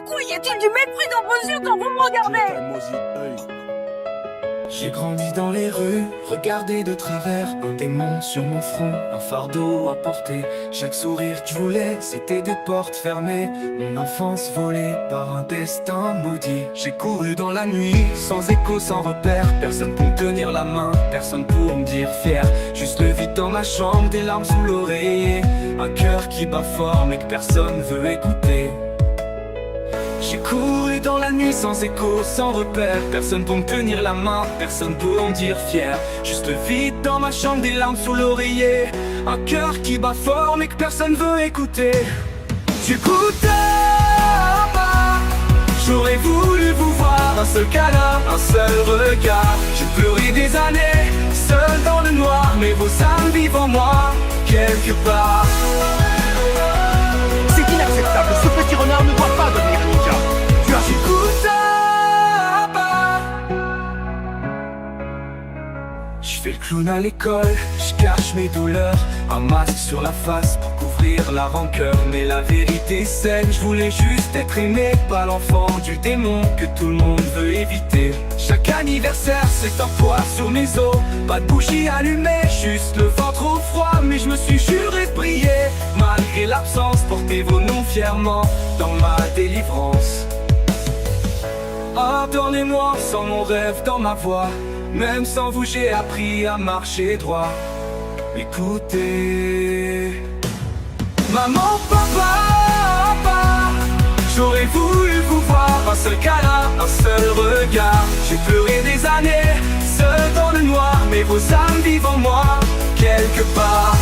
Pourquoi y a-t-il du mépris dans vos yeux quand vous me regardez? J'ai grandi dans les rues, regardé de travers, un démon sur mon front, un fardeau à porter. Chaque sourire que je voulais, c'était des portes fermées. Mon enfance volée par un destin maudit. J'ai couru dans la nuit, sans écho, sans repère. Personne pour me tenir la main, personne pour me dire fier. Juste le vide dans ma chambre, des larmes sous l'oreiller. Un cœur qui bat fort mais que personne veut écouter. J'ai couru dans la nuit sans écho, sans repère. Personne pour me tenir la main, personne pour en dire fier. Juste le vide dans ma chambre, des larmes sous l'oreiller. Un cœur qui bat fort mais que personne veut écouter. J'écoutais pas. J'aurais voulu vous voir, un seul câlin, un seul regard. J'ai pleuré des années, seul dans le noir. Mais vos âmes vivent en moi, quelque part. C'est inacceptable, ce petit renard ne doit pas devenir ninja. Tu as... J'écoute pas. Je fais le clown à l'école, je cache mes douleurs. Un masque sur la face pour couvrir la rancœur. Mais la vérité c'est que je voulais juste être aimé, pas l'enfant du démon que tout le monde veut éviter. Chaque anniversaire c'est un poids sur mes os. Pas de bougie allumée, juste le ventre au froid. Mais je me suis juré de briller. Malgré l'absence, portez vos noms fièrement dans ma délivrance. Pardonnez-moi sans mon rêve dans ma voix. Même sans vous j'ai appris à marcher droit. Écoutez, maman, papa, j'aurais voulu vous voir, un seul câlin, un seul regard. J'ai pleuré des années, seul dans le noir. Mais vos âmes vivent en moi, quelque part.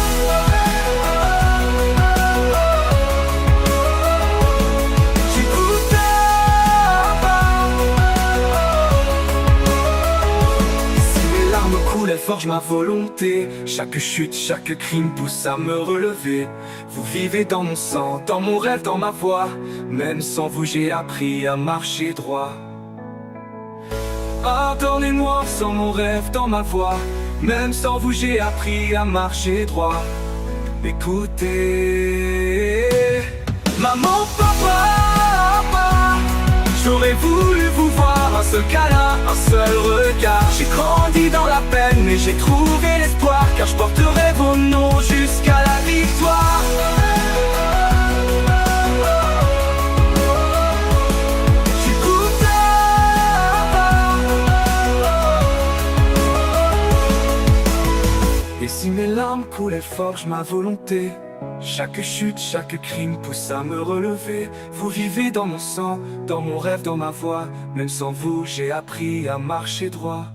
Elle forge ma volonté. Chaque chute, chaque crime pousse à me relever. Vous vivez dans mon sang, dans mon rêve, dans ma voix. Même sans vous j'ai appris à marcher droit. Pardonnez-moi sans mon rêve dans ma voix. Même sans vous j'ai appris à marcher droit. Écoutez, maman, papa, j'aurais voulu vous voir, un seul câlin, un seul regard. J'ai grandi dans la peine mais j'ai trouvé l'espoir. Car je porterai vos noms jusqu'à la victoire. J'écoute pas. Et si mes larmes coulaient, forge ma volonté. Chaque chute, chaque crime pousse à me relever. Vous vivez dans mon sang, dans mon rêve, dans ma voix. Même sans vous, j'ai appris à marcher droit.